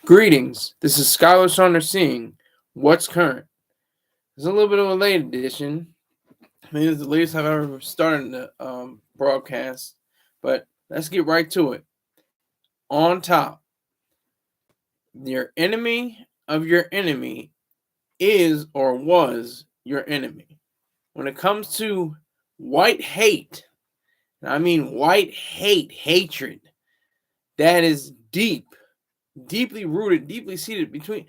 Greetings. This is Skylar Saunders seeing What's Current. It's a little bit of a late edition. I mean, it's the latest I've ever started the broadcast, but let's get right to it. On top, your enemy of your enemy is or was your enemy. When it comes to white hate, and I mean white hate, hatred, that is deeply rooted, deeply seated between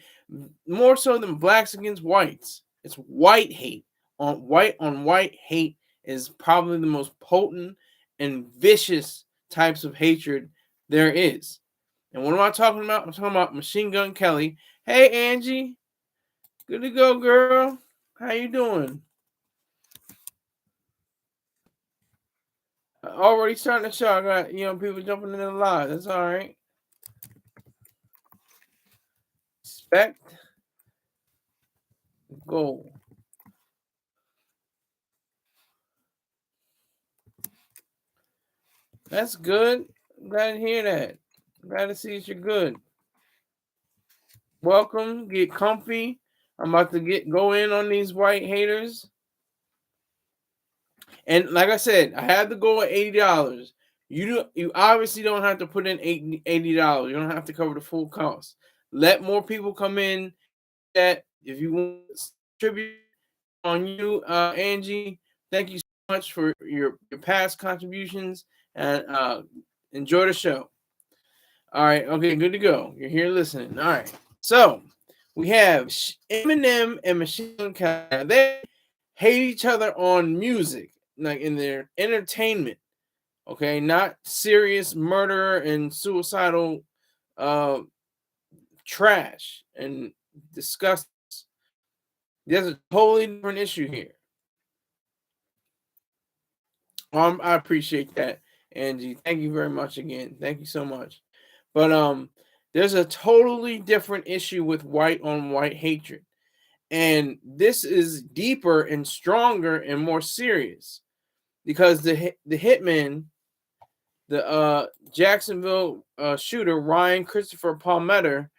more so than blacks against whites. It's white hate. On white hate is probably the most potent and vicious types of hatred there is. And what am I talking about? I'm talking about Machine Gun Kelly. Hey Angie, good to go, girl. How you doing? Already starting the show. I got people jumping in the live. That's all right. Respect, goal. That's good. Glad to hear that. Glad to see that you're good. Welcome. Get comfy. I'm about to go in on these white haters. And like I said, I had to go at $80. You obviously don't have to put in $80. You don't have to cover the full cost. Let more people come in. That if you want to contribute on you, Angie, thank you so much for your past contributions and enjoy the show. All right, okay, good to go. You're here listening. All right, so we have Eminem and Machine Gun Kelly. They hate each other on music, like in their entertainment. Okay, not serious murder and suicidal trash and disgust. There's a totally different issue here. I appreciate that, Angie. Thank you very much again. Thank you so much. But there's a totally different issue with white on white hatred. And this is deeper and stronger and more serious because the hitman, the Jacksonville shooter Ryan Christopher Palmeter,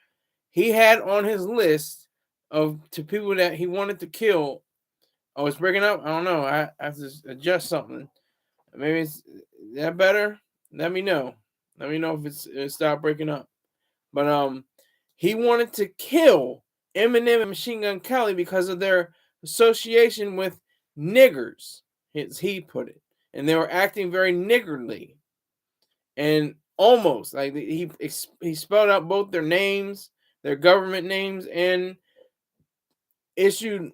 he had on his list of people that he wanted to kill. Oh, it's breaking up. I don't know. I have to adjust something. Maybe it's that better. Let me know. Let me know if it stopped breaking up. But he wanted to kill Eminem and Machine Gun Kelly because of their association with niggers, as he put it, and they were acting very niggardly, and almost like he spelled out both their names, their government names, and issued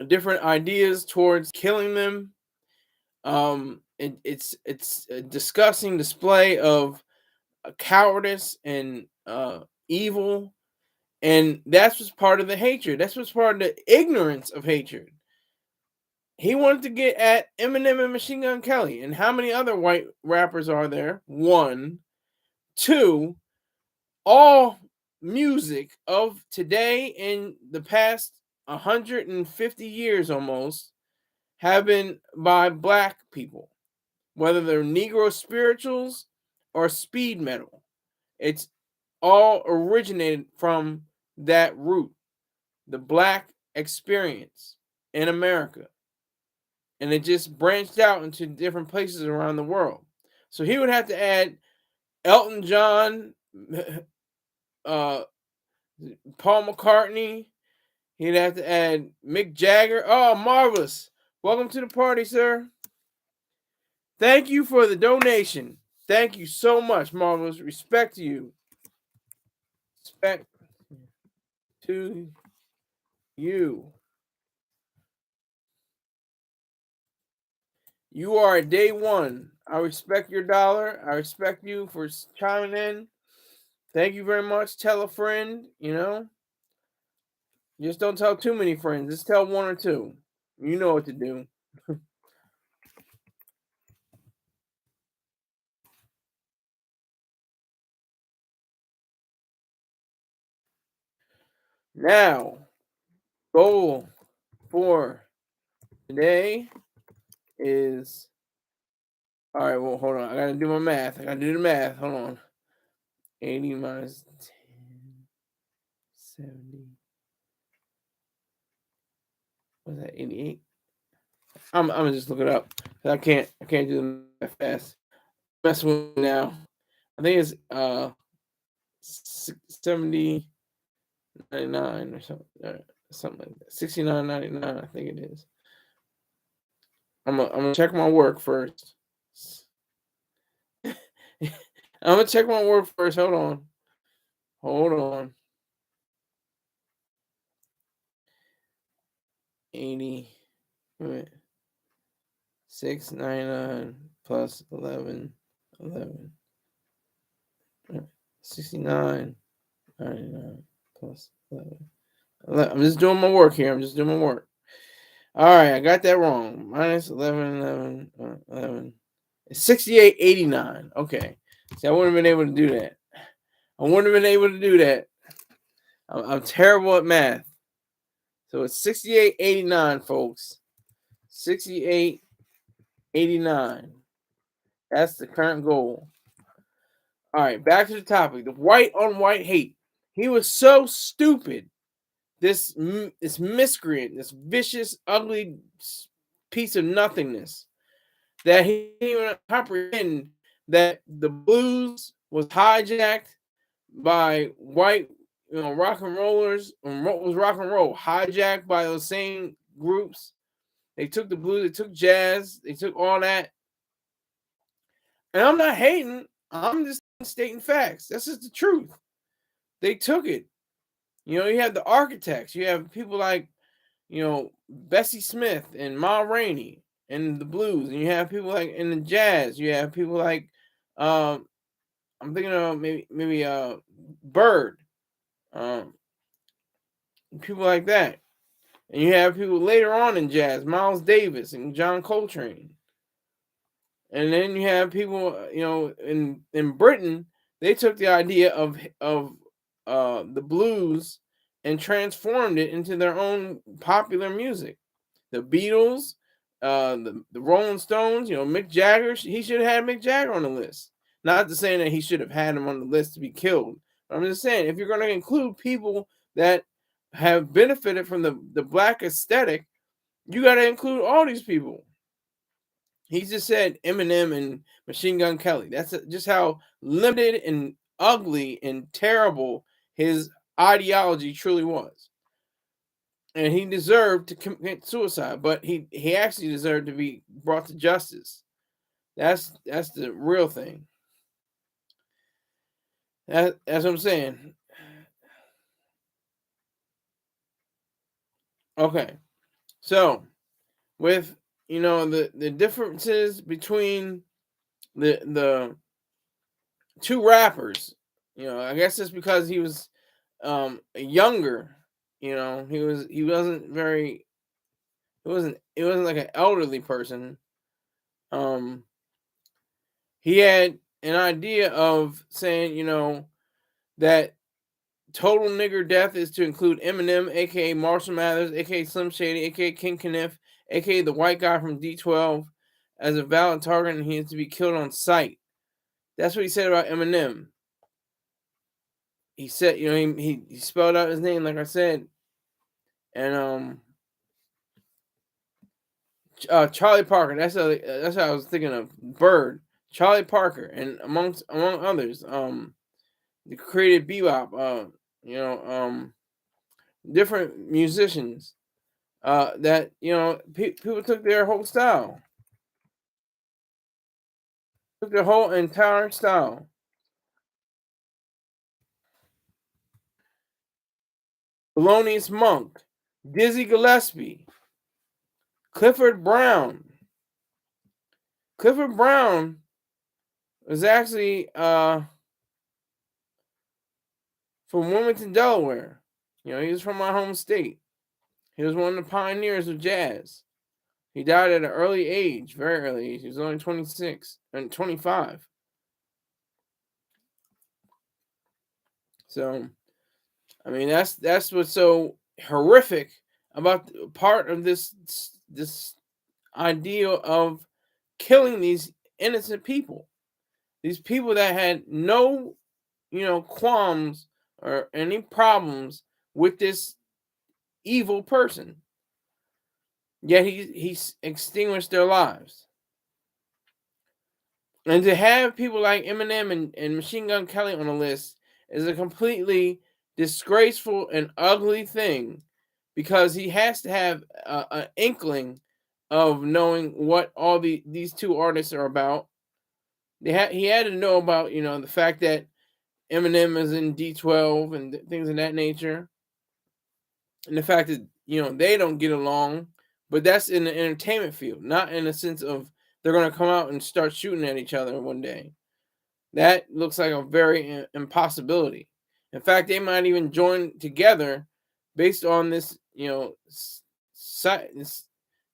different ideas towards killing them. It's a disgusting display of cowardice and evil, and that's what's part of the hatred. That's what's part of the ignorance of hatred. He wanted to get at Eminem and Machine Gun Kelly, and how many other white rappers are there? One, two, all music of today and the past 150 years almost have been by black people, whether they're Negro spirituals or speed metal. It's all originated from that root, the black experience in America. And it just branched out into different places around the world. So he would have to add Elton John, uh, Paul McCartney. He'd have to add Mick Jagger. Oh, marvelous. Welcome to the party, sir. Thank you for the donation. Thank you so much, marvelous. Respect to you. Respect to you. You are day one. I respect your dollar. I respect you for chiming in. Thank you very much. Tell a friend, Just don't tell too many friends. Just tell one or two. You know what to do. Now, goal for today is all right. Well, hold on. I gotta do my math. I gotta do the math. Hold on. 80 minus 10, 70. Was that 88? I'm gonna just look it up. I can't do that fast. Messing with me now. I think it's 70, 99 or something like that. 69.99, I think it is. I'm gonna check my work first. I'm gonna check my work first. Hold on. 80. Wait. 699 plus 11. 69.99 plus 11. I'm just doing my work here. All right, I got that wrong. Minus 11. It's 68.89. Okay. See, I wouldn't have been able to do that. I'm terrible at math. So it's 68.89, folks. 68.89. That's the current goal. All right, back to the topic. The white on white hate. He was so stupid. This miscreant, this vicious, ugly piece of nothingness, that he didn't even comprehend that the blues was hijacked by white, rock and rollers, and what was rock and roll hijacked by those same groups. They took the blues, they took jazz, they took all that. And I'm not hating, I'm just stating facts. That's just the truth. They took it. You have the architects, you have people like, Bessie Smith and Ma Rainey and the blues, and you have people like in the jazz, you have people like I'm thinking of maybe Bird, people like that. And you have people later on in jazz, Miles Davis and John Coltrane. And then you have people, in Britain, they took the idea of the blues and transformed it into their own popular music. The Beatles, the Rolling Stones, Mick Jagger, he should have had Mick Jagger on the list. Not to say that he should have had him on the list to be killed. But I'm just saying, if you're going to include people that have benefited from the black aesthetic, you got to include all these people. He just said Eminem and Machine Gun Kelly. That's just how limited and ugly and terrible his ideology truly was. And he deserved to commit suicide, but he actually deserved to be brought to justice. That's the real thing. That's what I'm saying. Okay. So with the differences between the two rappers, I guess it's because he was younger, he wasn't like an elderly person. He had an idea of saying, that total nigger death is to include Eminem, aka Marshall Mathers, aka Slim Shady, aka King Kniff, aka the white guy from D12, as a valid target, and he is to be killed on sight. That's what he said about Eminem. He said, he spelled out his name like I said, and Charlie Parker. That's what I was thinking of. Bird, Charlie Parker, and among others, the created bebop. Different musicians. That people took their whole style, took their whole entire style. Thelonious Monk, Dizzy Gillespie, Clifford Brown. Clifford Brown was actually from Wilmington, Delaware. He was from my home state. He was one of the pioneers of jazz. He died at an early age, very early age. He was only 26 and 25. So, I mean, that's what's so horrific about part of this idea of killing these innocent people. These people that had no qualms or any problems with this evil person. Yet he's extinguished their lives. And to have people like Eminem and Machine Gun Kelly on the list is a completely disgraceful and ugly thing, because he has to have an inkling of knowing what all these two artists are about. He had to know about the fact that Eminem is in D12 and things of that nature, and the fact that they don't get along. But that's in the entertainment field, not in the sense of they're going to come out and start shooting at each other one day. That looks like a very impossibility. In fact, they might even join together based on this, this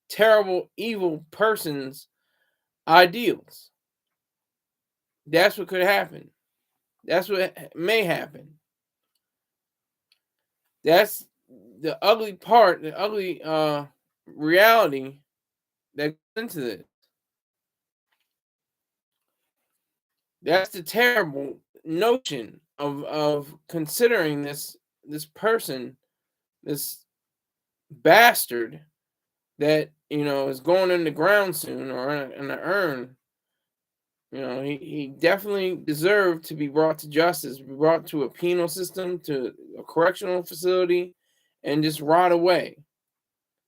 terrible, evil person's ideals. That's what could happen. That's what may happen. That's the ugly part, the ugly reality that goes into this. That's the terrible notion of considering this person, this bastard that is going in the ground soon, or in an urn. He definitely deserved to be brought to justice, be brought to a penal system, to a correctional facility, and just rot away.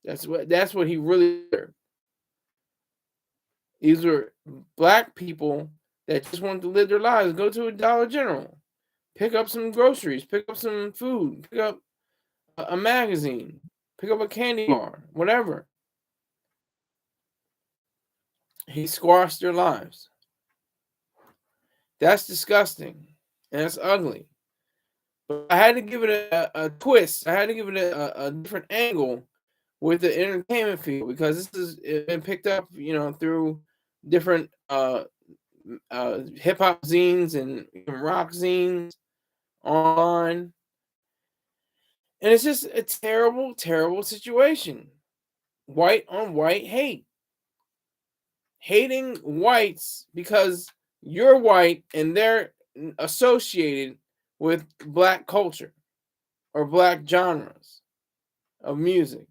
That's what he really deserved. These were black people that just wanted to live their lives, go to a Dollar General, pick up some groceries, pick up some food, pick up a magazine, pick up a candy bar, whatever. He squashed their lives. That's disgusting, and it's ugly. But I had to give it a twist. I had to give it a different angle with the entertainment field, because this has been picked up, through different hip hop zines and rock zines online, and it's just a terrible, terrible situation. White on white hate, hating whites because you're white and they're associated with black culture or black genres of music.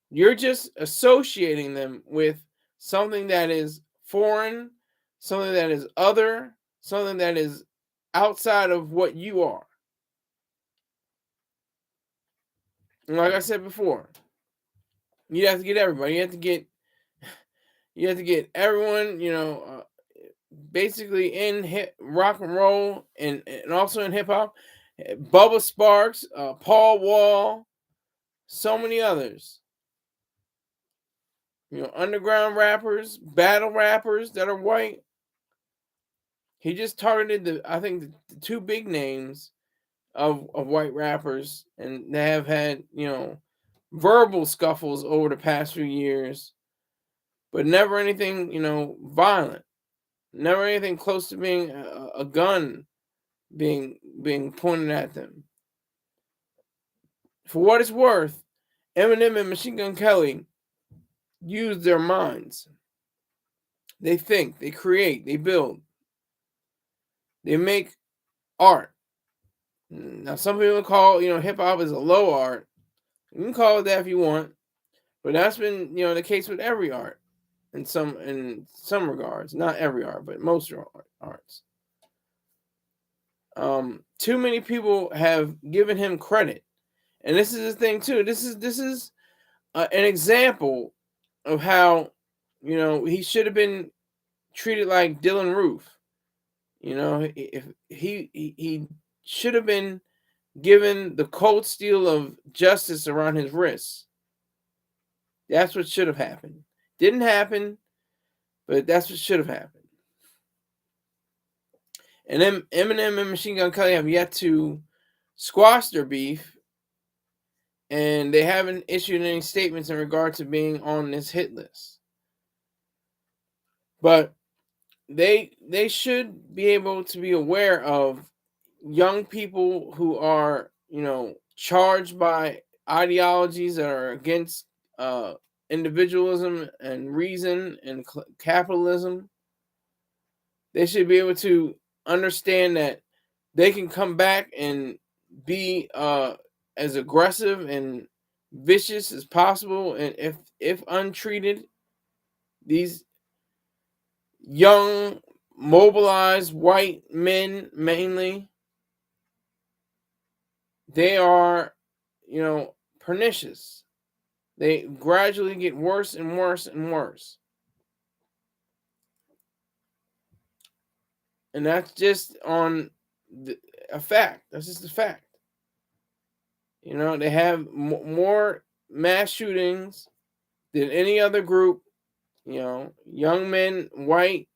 You're just associating them with something that is foreign, something that is other, something that is outside of what you are. And like I said before, you have to get everybody. You have to get everyone, basically in rock and roll, and also in hip hop. Bubba Sparks, Paul Wall, so many others. Underground rappers, battle rappers that are white. He just targeted I think the two big names of white rappers, and they have had, verbal scuffles over the past few years, but never anything, violent. Never anything close to being a gun being pointed at them. For what it's worth, Eminem and Machine Gun Kelly use their minds. They think, they create, they build, they make art. Now, some people call hip hop is a low art. You can call it that if you want, but that's been the case with every art in some regards. Not every art, but most arts. Too many people have given him credit, and this is the thing too. This is an example of how he should have been treated like Dylan Roof. If he should have been given the cold steel of justice around his wrists. That's what should have happened. Didn't happen, but that's what should have happened. And then Eminem and Machine Gun Kelly have yet to squash their beef, and they haven't issued any statements in regard to being on this hit list. But they should be able to be aware of young people who are, charged by ideologies that are against individualism and reason and capitalism. They should be able to understand that they can come back and be as aggressive and vicious as possible, and if untreated, these young mobilized white men mainly, they are, pernicious. They gradually get worse and worse and worse. And that's just a fact. That's just a fact. They have more mass shootings than any other group. Young men, white,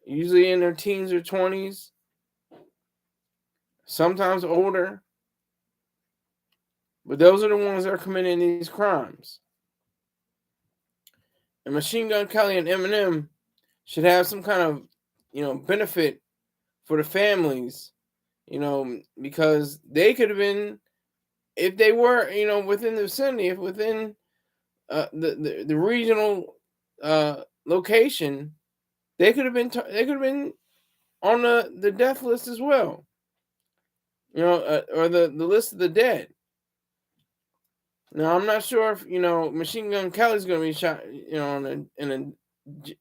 usually in their teens or 20s, sometimes older. But those are the ones that are committing these crimes. And Machine Gun Kelly and Eminem should have some kind of, benefit for the families, because they could have been, if they were, within the vicinity, if within the regional location, they could have been on the death list as well, or the list of the dead. Now I'm not sure if Machine Gun Kelly's going to be shot, in a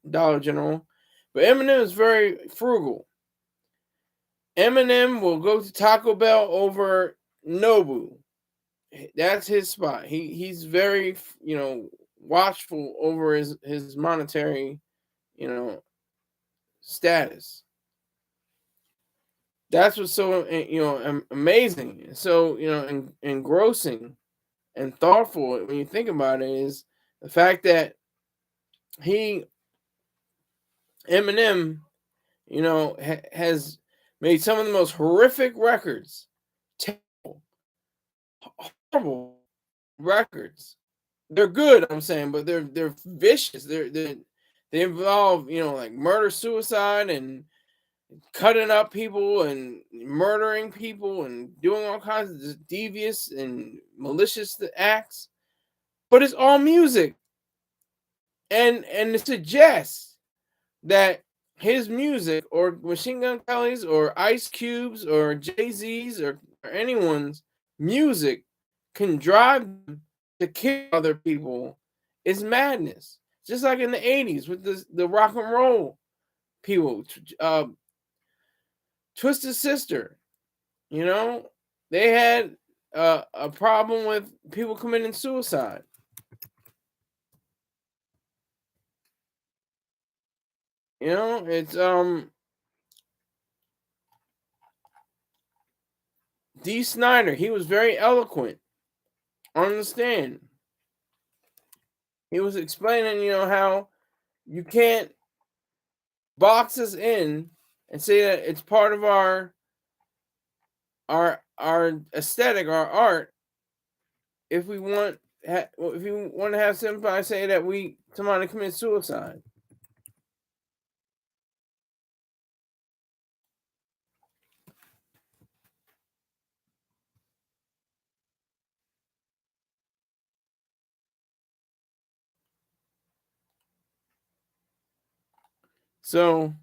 Dollar General, but Eminem is very frugal. Eminem will go to Taco Bell over Nobu. That's his spot. He's very watchful over his monetary status. That's what's so amazing, so engrossing and thoughtful when you think about it, is the fact that Eminem has made some of the most horrific records, terrible, horrible records. They're good, I'm saying, but they're vicious. They involve like murder, suicide, and cutting up people and murdering people and doing all kinds of devious and malicious acts. But it's all music, and it suggests that his music, or Machine Gun Kelly's, or Ice Cube's, or Jay-Z's, or anyone's music can drive them to kill other people is madness. Just like in the 80s with the rock and roll people, Twisted Sister, they had a problem with people committing suicide. It's D. Snyder. He was very eloquent on the stand. He was explaining, how you can't box us in and say that it's part of our aesthetic, our art. If we want to have somebody say that somebody commit suicide. So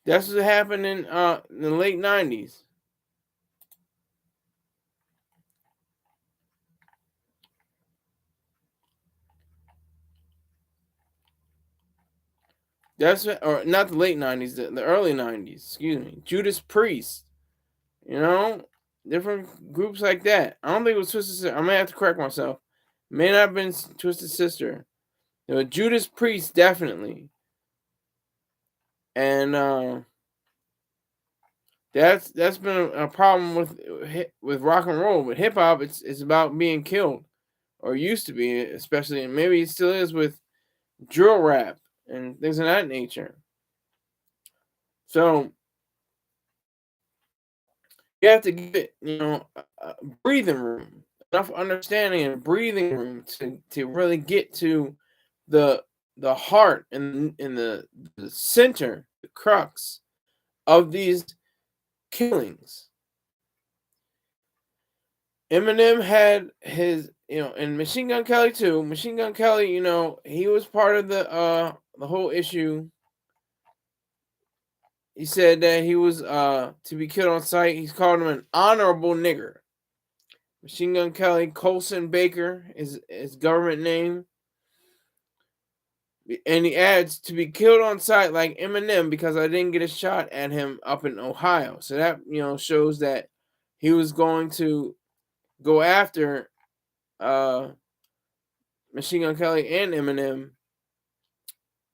that's what happened in the late 90s. Or not the late 90s, the early 90s, excuse me. Judas Priest, different groups like that. I don't think it was Twisted Sister. I may have to correct myself. May not have been Twisted Sister. Judas Priest, definitely. And that's been a problem with rock and roll. With hip hop, it's about being killed, or used to be, especially, and maybe it still is with drill rap and things of that nature. So you have to give it, a breathing room, enough understanding and breathing room to really get to the heart and in the center, the crux of these killings. Eminem had and Machine Gun Kelly too. Machine Gun Kelly, he was part of the whole issue. He said that he was to be killed on sight. He's called him an honorable nigger. Machine Gun Kelly, Colson Baker is his government name. And he adds to be killed on sight like Eminem because I didn't get a shot at him up in Ohio. So that, shows that he was going to go after Machine Gun Kelly and Eminem.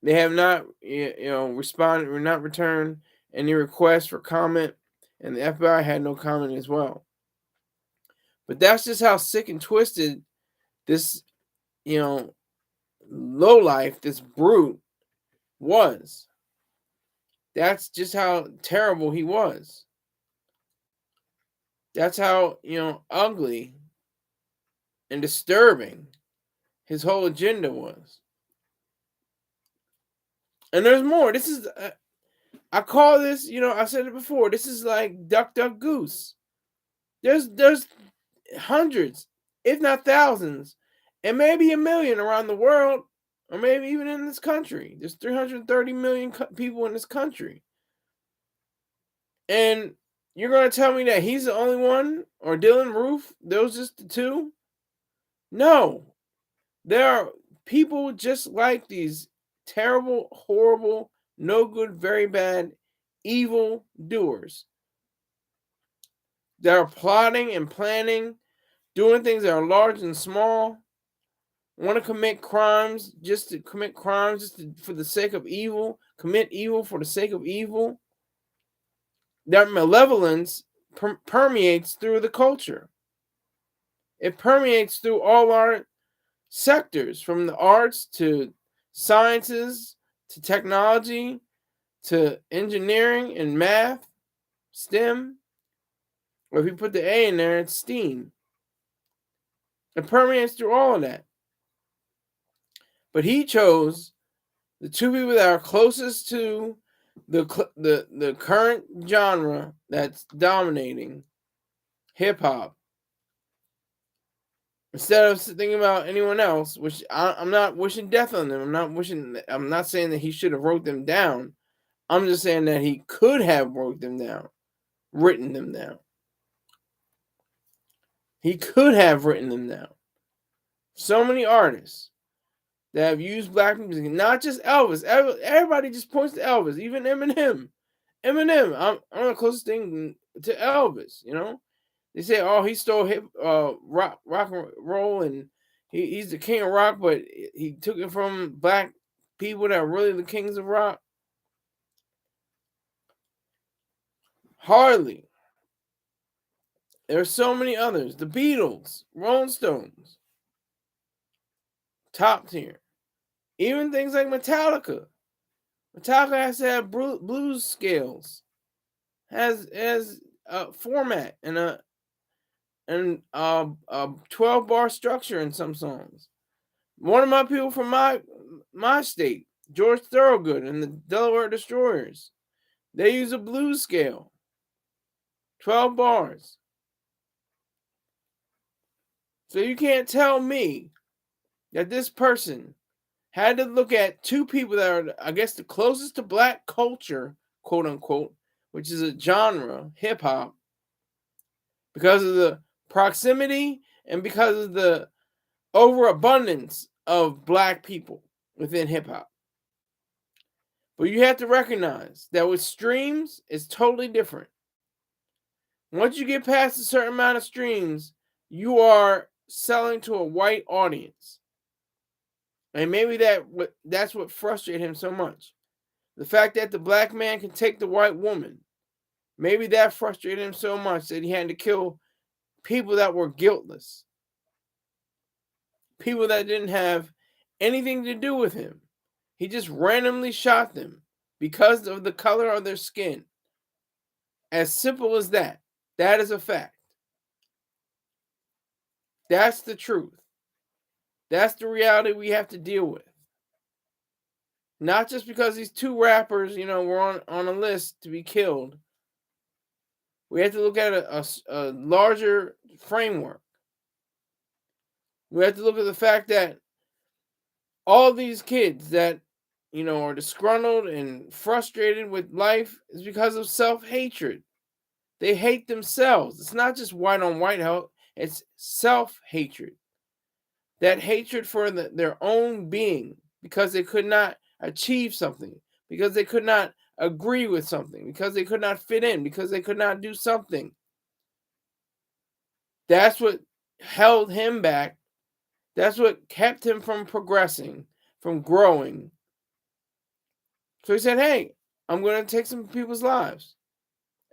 They have not, responded or not returned any requests for comment, and the FBI had no comment as well. But that's just how sick and twisted this, lowlife, this brute was. That's just how terrible he was. That's how, ugly and disturbing his whole agenda was. And there's more. This is, I call this, I said it before, this is like Duck, Duck, Goose. There's hundreds, if not thousands, and maybe a million around the world, or maybe even in this country. There's 330 million people in this country. And you're going to tell me that he's the only one, or Dylan Roof, those just the two? No. There are people just like these terrible, horrible, no good, very bad, evil doers that are plotting and planning, doing things that are large and small, want to commit crimes just to commit crimes for the sake of evil, commit evil for the sake of evil. That malevolence permeates through the culture. It permeates through all our sectors, from the arts to sciences to technology to engineering and math, STEM. Or if you put the A in there, it's STEAM. It permeates through all of that. But he chose the two people that are closest to the current genre that's dominating, hip hop, instead of thinking about anyone else. Which I'm not wishing death on them. I'm not saying that he should have wrote them down. I'm just saying that he could have written them down. He could have written them down. So many artists that have used black music, not just Elvis. Everybody just points to Elvis, even Eminem. I'm the closest thing to Elvis, They say, oh, he stole rock and roll, and he's the king of rock, but he took it from black people that are really the kings of rock. Hardly. There are so many others. The Beatles, Rolling Stones, top tier. Even things like Metallica. Metallica has to have blues scales, has a format and a 12-bar structure in some songs. One of my people from my state, George Thorogood and the Delaware Destroyers, they use a blues scale, 12 bars. So you can't tell me that this person had to look at two people that are, I guess, the closest to black culture, quote unquote, which is a genre, hip hop, because of the proximity and because of the overabundance of black people within hip hop. But you have to recognize that with streams, it's totally different. Once you get past a certain amount of streams, you are selling to a white audience. And maybe that's what frustrated him so much. The fact that the black man can take the white woman. Maybe that frustrated him so much that he had to kill people that were guiltless. People that didn't have anything to do with him. He just randomly shot them because of the color of their skin. As simple as that. That is a fact. That's the truth. That's the reality we have to deal with. Not just because these two rappers, were on a list to be killed. We have to look at a larger framework. We have to look at the fact that all these kids that, are disgruntled and frustrated with life is because of self-hatred. They hate themselves. It's not just white on white hate, it's self-hatred. That hatred for their own being because they could not achieve something, because they could not agree with something, because they could not fit in, because they could not do something. That's what held him back. That's what kept him from progressing, from growing. So he said, hey, I'm going to take some people's lives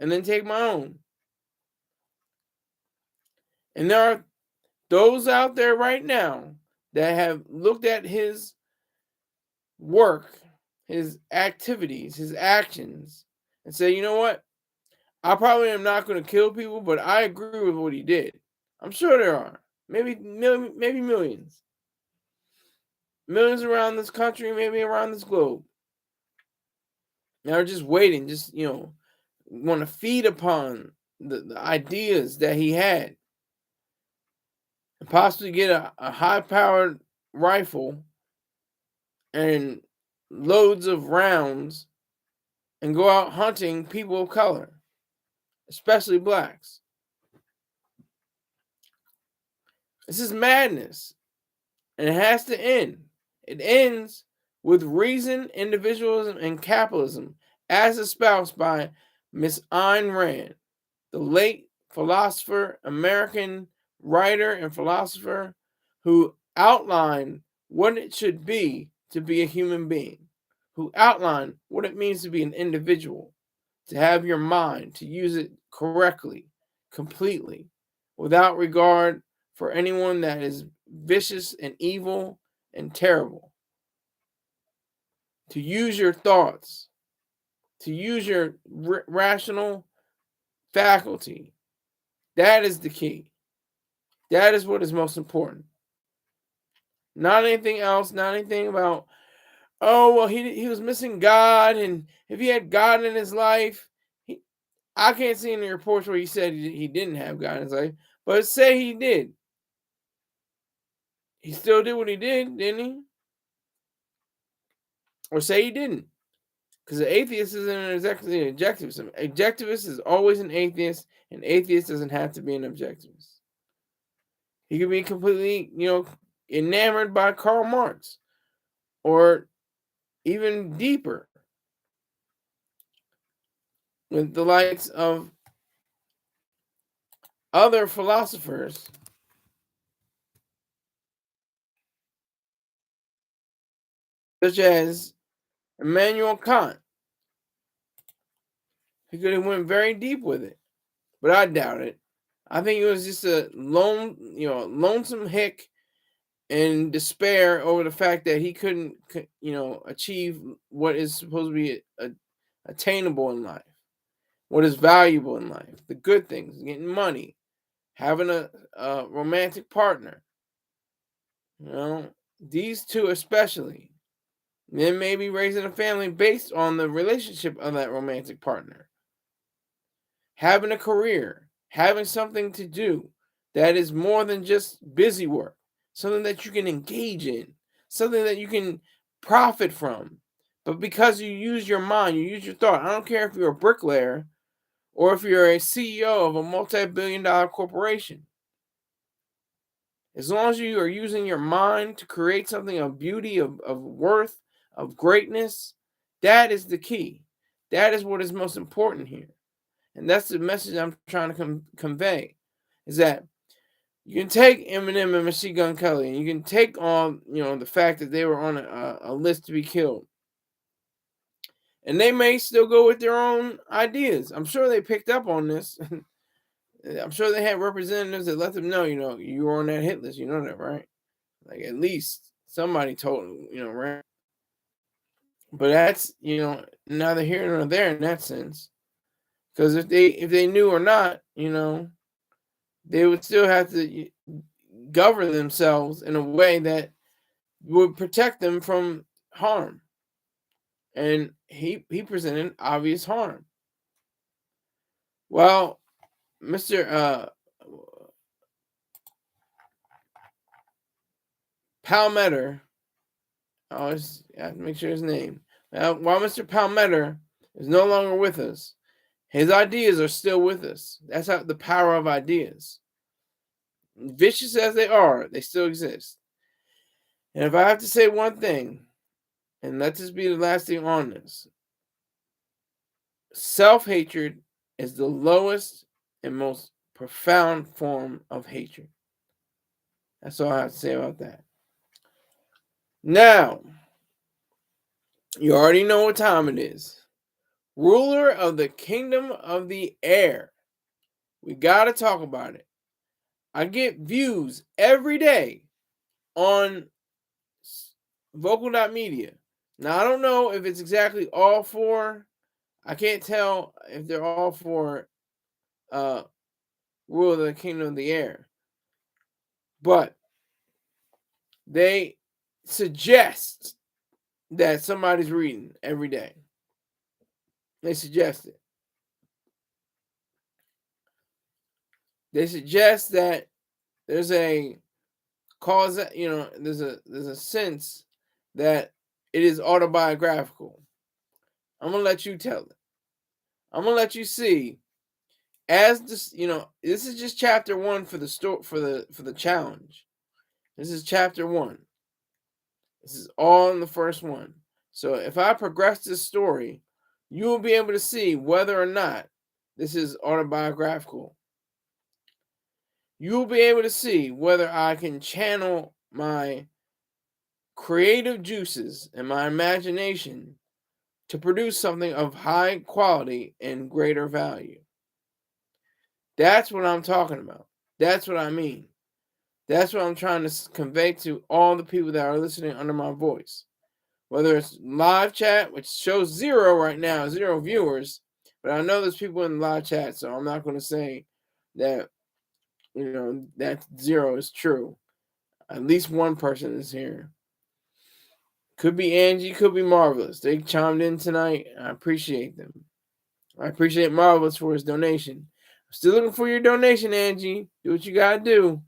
and then take my own. And there are those out there right now that have looked at his work, his activities, his actions, and say, you know what? I probably am not going to kill people, but I agree with what he did. I'm sure there are. Maybe millions. Millions around this country, maybe around this globe. They're just waiting, just, want to feed upon the ideas that he had. And possibly get a high-powered rifle and loads of rounds and go out hunting people of color, especially blacks. This is madness, and it has to end. It ends with reason, individualism, and capitalism, as espoused by Miss Ayn Rand, the late philosopher, American writer and philosopher who outlined what it should be to be a human being, who outlined what it means to be an individual, to have your mind, to use it correctly, completely, without regard for anyone that is vicious and evil and terrible. To use your thoughts, to use your rational faculty. That is the key. That is what is most important. Not anything else, not anything about, oh, well, he was missing God, and if he had God in his life, I can't see any reports where he said he didn't have God in his life, but say he did. He still did what he did, didn't he? Or say he didn't. Because an atheist isn't exactly an objectivist. An objectivist is always an atheist, and atheist doesn't have to be an objectivist. He could be completely, enamored by Karl Marx, or even deeper, with the likes of other philosophers such as Immanuel Kant. He could have went very deep with it, but I doubt it. I think it was just a lonesome hick and despair over the fact that he couldn't, achieve what is supposed to be attainable in life, what is valuable in life, the good things, getting money, having a romantic partner. These two especially. Then maybe raising a family based on the relationship of that romantic partner. Having a career, having something to do that is more than just busy work, something that you can engage in, something that you can profit from. But because you use your mind, you use your thought. I don't care if you're a bricklayer or if you're a CEO of a multi-billion-dollar corporation. As long as you are using your mind to create something of beauty, of worth, of greatness, that is the key. That is what is most important here. And that's the message I'm trying to convey, is that you can take Eminem and Machine Gun Kelly, and you can take on, the fact that they were on a list to be killed. And they may still go with their own ideas. I'm sure they picked up on this. I'm sure they had representatives that let them know, you were on that hit list. You know that, right? Like, at least somebody told them, right? But that's, neither here nor there in that sense. Because if they knew or not, they would still have to govern themselves in a way that would protect them from harm. And he presented obvious harm. Well, Mr. Palmeter, I have to make sure his name. Now, while Mr. Palmeter is no longer with us, his ideas are still with us. That's how the power of ideas. Vicious as they are, they still exist. And if I have to say one thing, and let this be the last thing on this, self-hatred is the lowest and most profound form of hatred. That's all I have to say about that. Now, you already know what time it is. Ruler of the kingdom of the air. We got to talk about it. I get views every day on vocal.media. Now, I don't know if it's exactly all for, I can't tell if they're all for Rule of the Kingdom of the Air. But they suggest that somebody's reading every day. They suggest it. They suggest that there's a cause, there's a sense that it is autobiographical. I'm gonna let you tell it. I'm gonna let you see. As this, this is just chapter 1 for the for the challenge. This is chapter 1. This is all in the first one. So if I progress this story, you will be able to see whether or not this is autobiographical. You'll be able to see whether I can channel my creative juices and my imagination to produce something of high quality and greater value. That's what I'm talking about. That's what I mean. That's what I'm trying to convey to all the people that are listening under my voice. Whether it's live chat, which shows 0 right now, 0 viewers, but I know there's people in the live chat, so I'm not going to say that, that 0 is true. At least one person is here. Could be Angie, could be Marvelous. They chimed in tonight. I appreciate them. I appreciate Marvelous for his donation. I'm still looking for your donation, Angie. Do what you gotta do.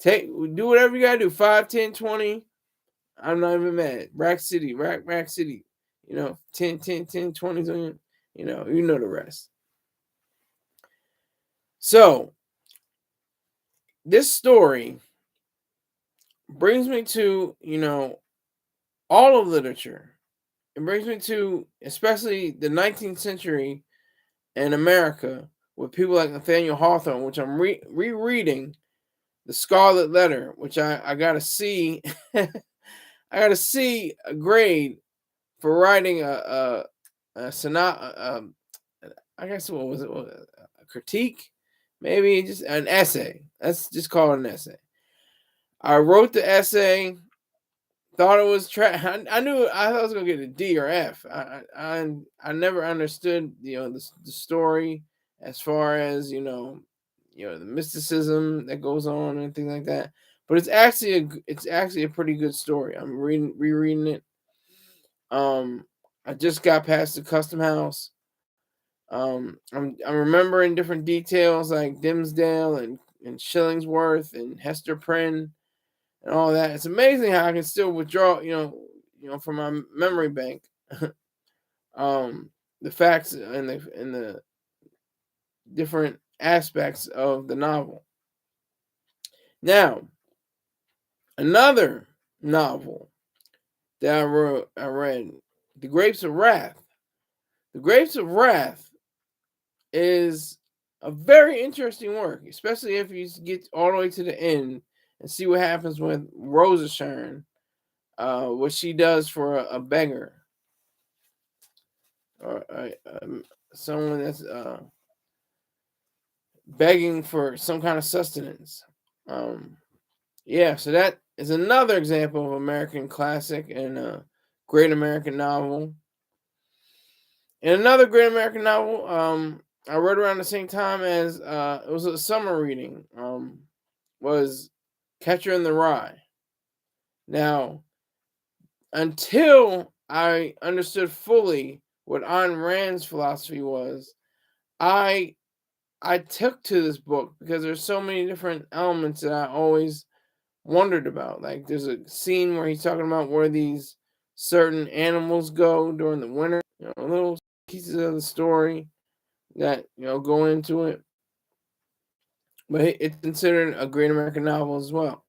Do whatever you gotta do. 5, 10, 20. I'm not even mad. Rack City. 10, 10, 10, 20. You know the rest. So, this story brings me to, all of literature. It brings me to especially the 19th century in America with people like Nathaniel Hawthorne, which I'm rereading The Scarlet Letter, which I got to see. I got to see a grade for writing I guess what was it? A critique? Maybe just an essay. Let's just call it an essay. I wrote the essay. Thought it was I knew I thought I was gonna get a D or F. I never understood the story as far as the mysticism that goes on and things like that. But it's actually a pretty good story. I'm rereading it. I just got past the custom house. I'm remembering different details like Dimsdale and Shillingsworth and Hester Prynne and all that. It's amazing how I can still withdraw, from my memory bank, the facts and the different aspects of the novel. Now, another novel that I read, The Grapes of Wrath. The Grapes of Wrath is a very interesting work, especially if you get all the way to the end and see what happens with Rosashern, what she does for a beggar or someone that's begging for some kind of sustenance. So that is another example of American classic and a great American novel. And another great American novel I read around the same time as it was a summer reading, was Catcher in the Rye. Now, until I understood fully what Ayn Rand's philosophy was, I took to this book because there's so many different elements that I always wondered about. Like there's a scene where he's talking about where these certain animals go during the winter. Little pieces of the story that go into it. But it's considered a great American novel as well.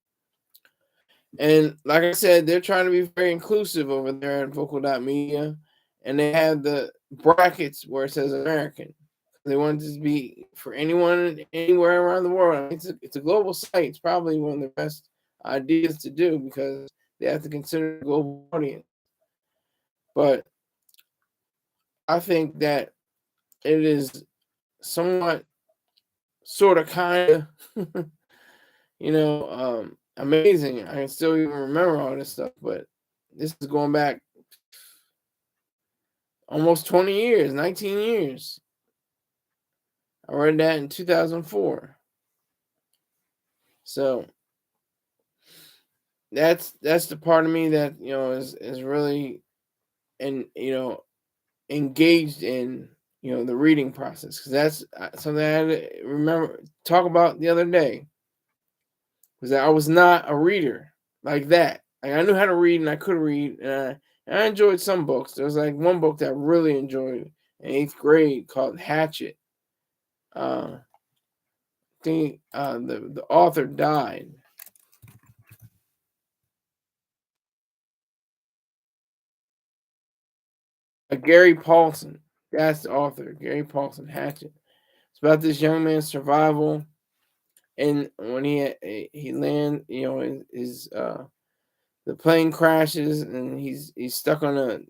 And like I said, they're trying to be very inclusive over there at vocal.media. And they have the brackets where it says American. They want it to be for anyone anywhere around the world. I mean, it's a global site. It's probably one of the best ideas to do because they have to consider the global audience. But I think that it is somewhat, sort of, kind of, amazing. I can still even remember all this stuff, but this is going back almost 20 years, 19 years. I read that in 2004. So that's the part of me that is really engaged in the reading process, because that's something I had to remember talk about the other day, was that I was not a reader like that. Like I knew how to read and I could read, and I enjoyed some books. There was like one book that I really enjoyed in 8th grade called Hatchet. I think the author died. Gary Paulson. That's the author, Gary Paulson. Hatchet. It's about this young man's survival, and when he lands, his the plane crashes, and he's stuck on a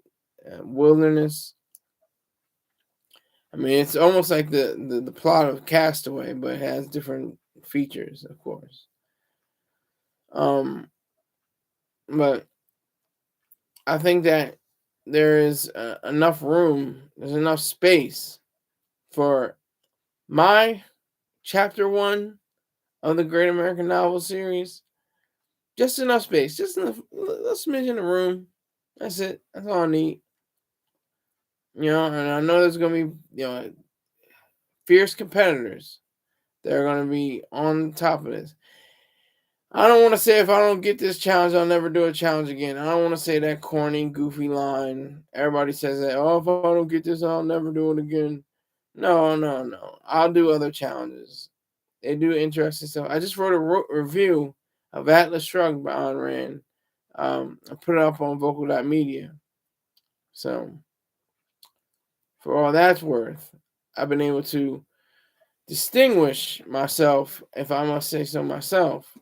wilderness. I mean, it's almost like the plot of Castaway, but it has different features, of course. But I think that there is enough room, there's enough space for my chapter 1 of the Great American Novel series. Just enough space, just enough, let's smidge of room. That's it. That's all I need. And I know there's gonna be fierce competitors that are gonna be on top of this. I don't want to say if I don't get this challenge, I'll never do a challenge again. I don't want to say that corny, goofy line. Everybody says that, oh, if I don't get this, I'll never do it again. No, no, no. I'll do other challenges. They do interesting stuff. I just wrote a review of Atlas Shrugged by Ayn Rand. I put it up on vocal.media. So, for all that's worth, I've been able to distinguish myself, if I must say so myself,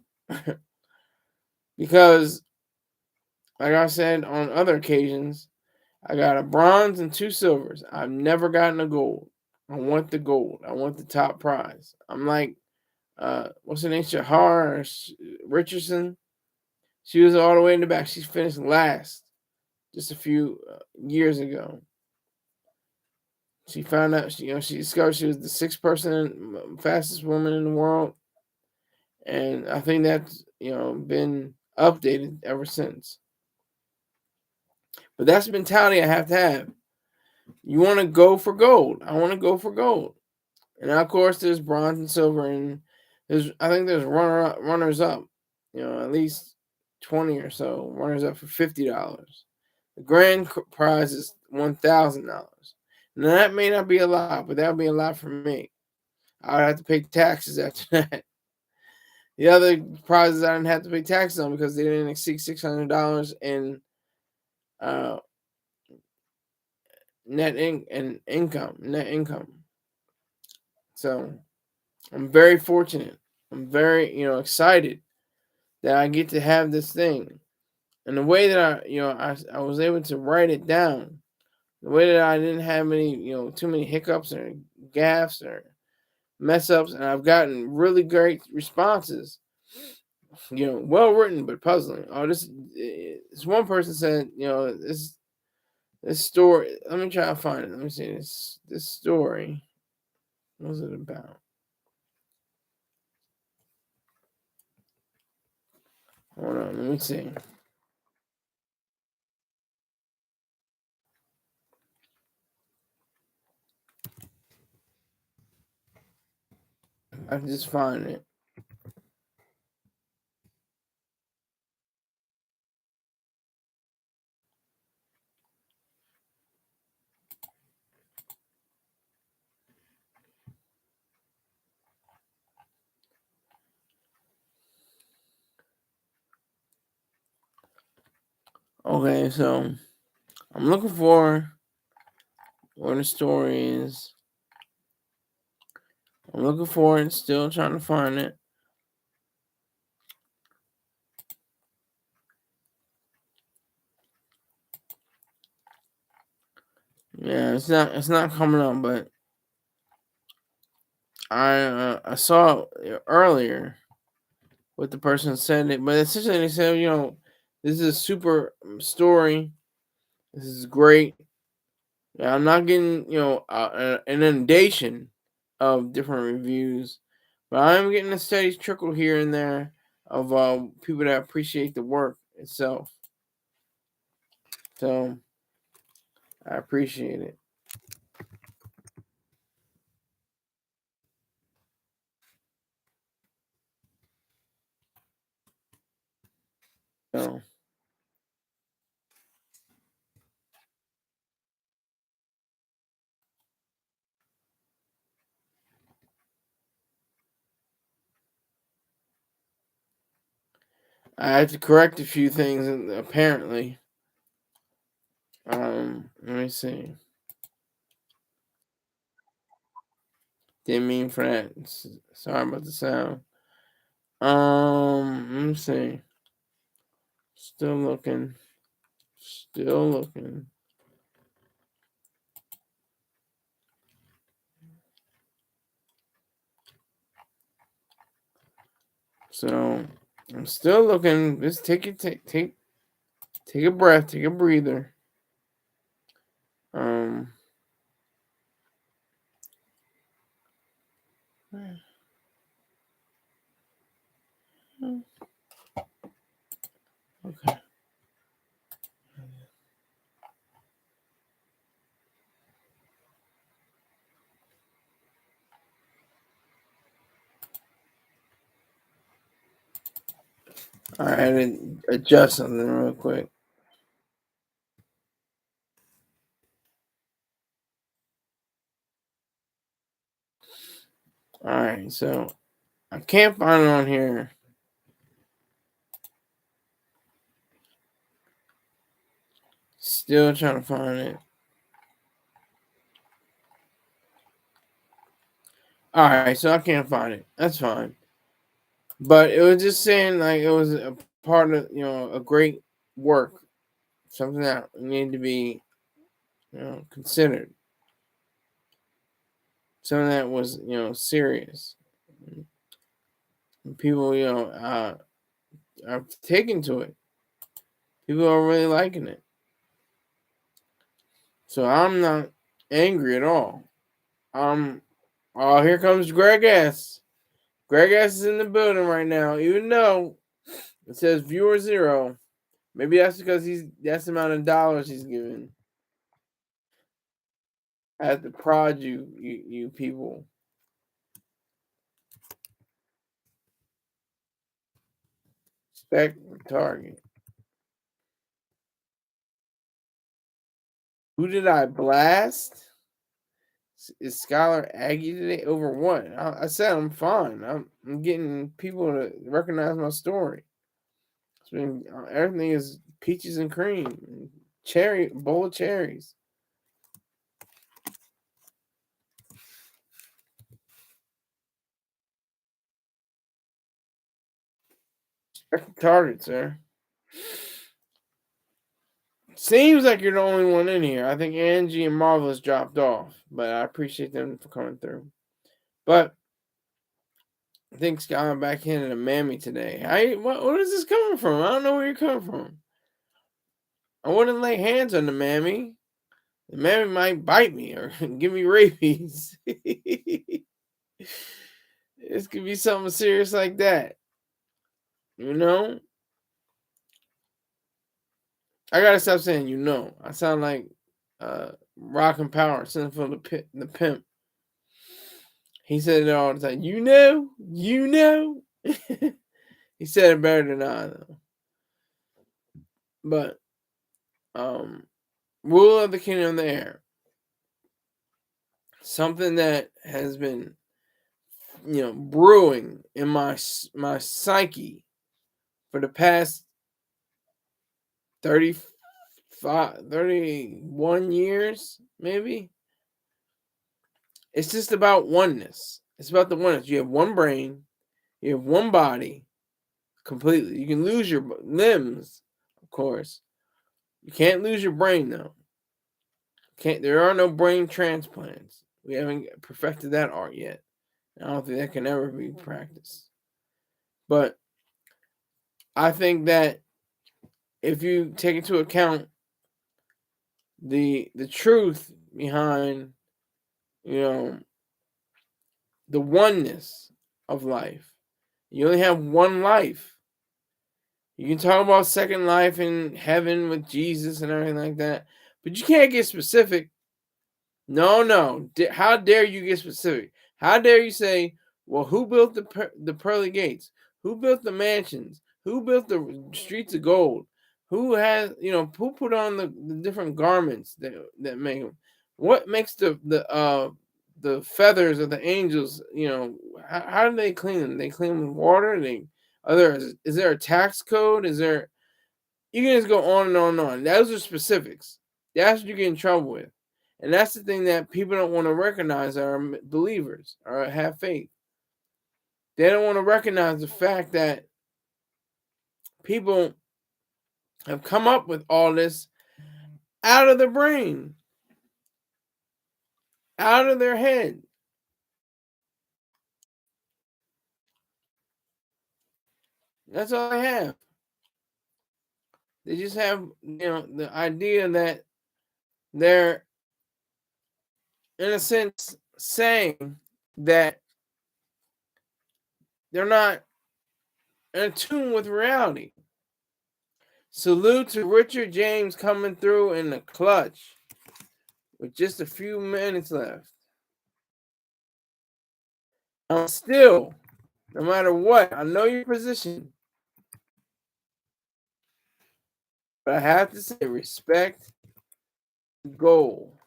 because, like I said on other occasions, I got a bronze and 2 silvers. I've never gotten a gold. I want the gold. I want the top prize. I'm like, what's her name? Shahar Richardson. She was all the way in the back. She finished last just a few years ago. She found out, she discovered she was the 6th person, fastest woman in the world. And I think that's, been updated ever since. But that's the mentality I have to have. You want to go for gold. I want to go for gold. And of course, there's bronze and silver, and I think there's runners up. At least 20 or so runners up for $50. The grand prize is $1,000. Now that may not be a lot, but that would be a lot for me. I would have to pay taxes after that. The other prizes I didn't have to pay taxes on because they didn't exceed $600 in net income. So I'm very fortunate. I'm very, excited that I get to have this thing. And the way that I was able to write it down, the way that I didn't have too many hiccups or gaffes or mess ups, and I've gotten really great responses. Well written but puzzling. This one person said, this story. Let me try to find it. Let me see this story. What was it about? Hold on, let me see. I can just find it. Okay, so I'm looking for where the story is. I'm looking for it, still trying to find it. Yeah, it's not coming up, but I saw it earlier what the person said it, but essentially they said, this is a super story. This is great. Yeah, I'm not getting, an inundation of different reviews, but I am getting a steady trickle here and there of people that appreciate the work itself. So I appreciate it. So I had to correct a few things, apparently. Let me see. Didn't mean for that. Sorry about the sound. Let me see. Still looking. Still looking. So I'm still looking. Just take a breath, take a breather. Um okay. All right, I had to adjust something real quick. All right, so I can't find it on here. Still trying to find it. All right, so I can't find it. That's fine. But it was just saying like it was a part of a great work, something that needed to be considered, something that was serious. And people are taking to it. People are really liking it. So I'm not angry at all. Oh, here comes Greg S. Greg S is in the building right now, even though it says viewer 0. Maybe that's because that's the amount of dollars he's giving. I have to prod you people. Spec target. Who did I blast? Is Skylar Aggie today over what? I said I'm fine. I'm getting people to recognize my story. It's been everything is peaches and cream, cherry bowl of cherries. Check the target, sir. Seems like you're the only one in here. I think Angie and Marvelous dropped off, but I appreciate them for coming through. But I think Skylar back in a mammy today. What is this coming from? I don't know where you're coming from. I wouldn't lay hands on the mammy. The mammy might bite me or give me rabies. This could be something serious like that. You know? I gotta stop saying I sound like Rock and Power, son from the pimp. He said it all the time. You know. He said it better than I though. But rule of the kingdom of the air. Something that has been brewing in my psyche for the past 30 31 years, maybe. It's just about oneness. It's about the oneness. You have one brain, you have one body completely. You can lose your limbs, of course. You can't lose your brain though. There are no brain transplants. We haven't perfected that art yet. I don't think that can ever be practiced. But I think that if you take into account the truth behind, the oneness of life, you only have one life. You can talk about second life in heaven with Jesus and everything like that, but you can't get specific. No. How dare you get specific? How dare you say, well, who built the pearly gates? Who built the mansions? Who built the streets of gold? Who has, who put on the different garments that make them? What makes the feathers of the angels? How do they clean them? They clean them with water. Is there a tax code? Is there? You can just go on and on and on. Those are specifics. That's what you get in trouble with. And that's the thing that people don't want to recognize are believers or have faith. They don't want to recognize the fact that people have come up with all this out of their brain, out of their head. That's all they have. They just have, the idea that they're, in a sense, saying that they're not in tune with reality. Salute to Richard James coming through in the clutch with just a few minutes left. Still, no matter what, I know your position, but I have to say, respect the goal.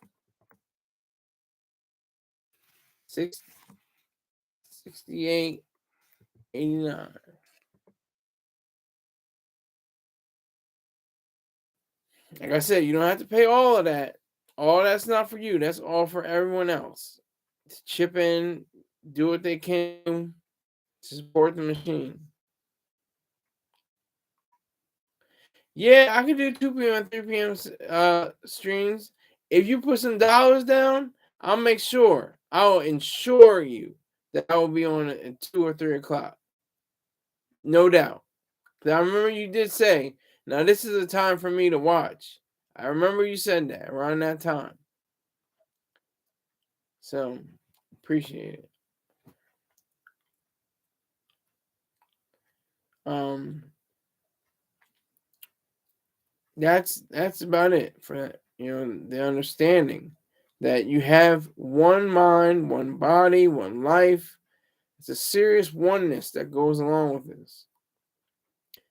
68, 89. Like I said, you don't have to pay all of that. All that's not for you. That's all for everyone else. To chip in, do what they can to support the machine. Yeah, I can do 2 p.m. and 3 p.m. streams. If you put some dollars down, I'll make sure. I will ensure you that I will be on at 2 or 3 o'clock. No doubt. But I remember you did say, now this is a time for me to watch. I remember you said that around that time. So, appreciate it. That's about it for the understanding that you have one mind, one body, one life. It's a serious oneness that goes along with this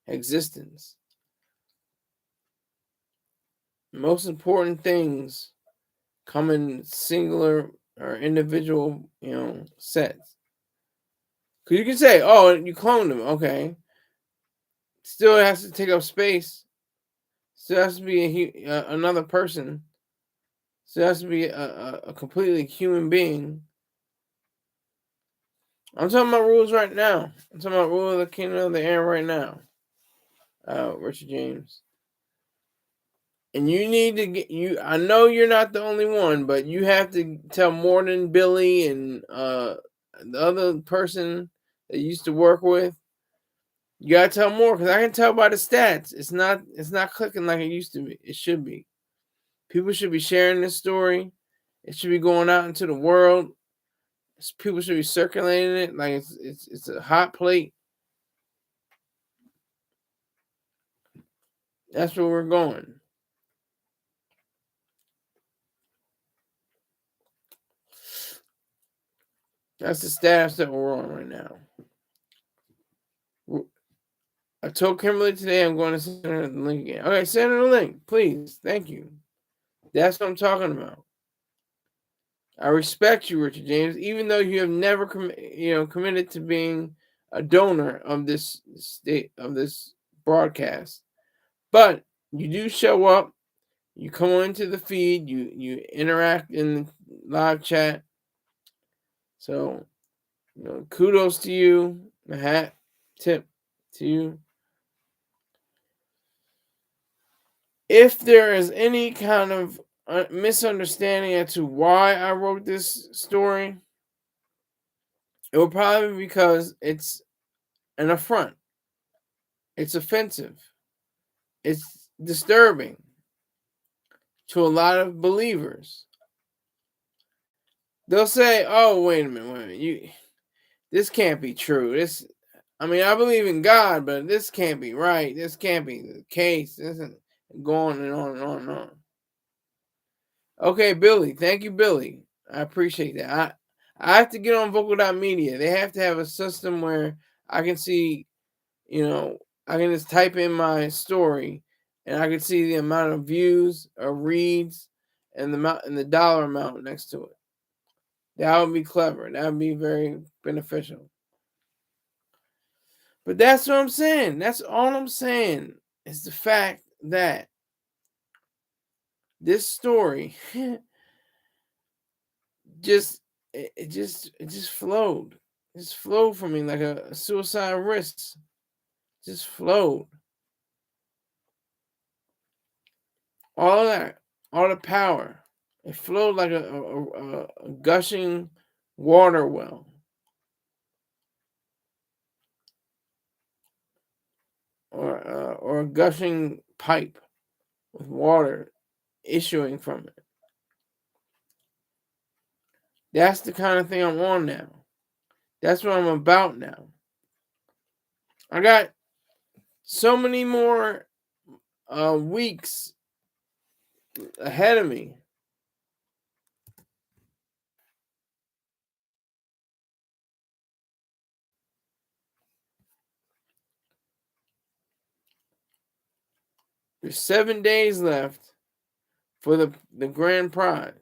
existence. Most important things come in singular or individual, sets. Because you can say, oh, you cloned them. Okay. Still has to take up space. Still has to be another person. Still has to be a completely human being. I'm talking about rules right now. I'm talking about rule of the kingdom of the air right now. Richard James. And you need to get I know you're not the only one, but you have to tell more than Billy and the other person that you used to work with. You gotta tell more because I can tell by the stats. It's not clicking like it used to be. It should be. People should be sharing this story. It should be going out into the world. People should be circulating it like it's a hot plate. That's where we're going. That's the status that we're on right now. I told Kimberly today I'm going to send her the link again. Okay, send her the link, please. Thank you. That's what I'm talking about. I respect you, Richard James, even though you have never committed to being a donor of this broadcast. But you do show up. You come into the feed, you interact in the live chat. So, kudos to you. My hat tip to you. If there is any kind of misunderstanding as to why I wrote this story, it will probably be because it's an affront. It's offensive. It's disturbing to a lot of believers. They'll say, "Oh, wait a minute. This can't be true. I believe in God, but this can't be right. This can't be the case. This isn't going and on and on and on." Okay, Billy. Thank you, Billy. I appreciate that. I have to get on vocal.media. They have to have a system where I can see, I can just type in my story and I can see the amount of views or reads and the dollar amount next to it. That would be clever. That would be very beneficial. But that's what I'm saying. That's all I'm saying is the fact that this story it just flowed. It just flowed for me like a suicide risk. Just flowed. All of that, all the power. It flowed like a gushing water well. Or a gushing pipe with water issuing from it. That's the kind of thing I'm on now. That's what I'm about now. I got so many more weeks ahead of me. There's 7 days left for the grand prize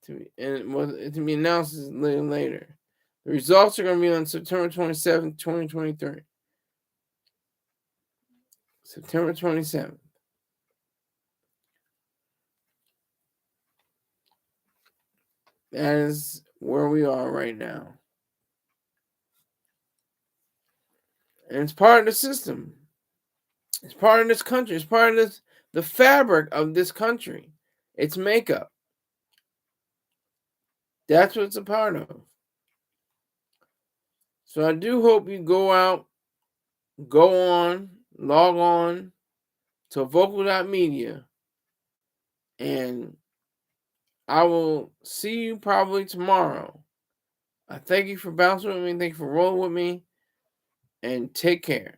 to be announced a little later. The results are going to be on September 27th, 2023. September 27th. That is where we are right now. And it's part of the system. It's part of this country. It's part of the fabric of this country. It's makeup. That's what it's a part of. So I do hope you go out, log on to vocal.media, and I will see you probably tomorrow. I thank you for bouncing with me. Thank you for rolling with me. And take care.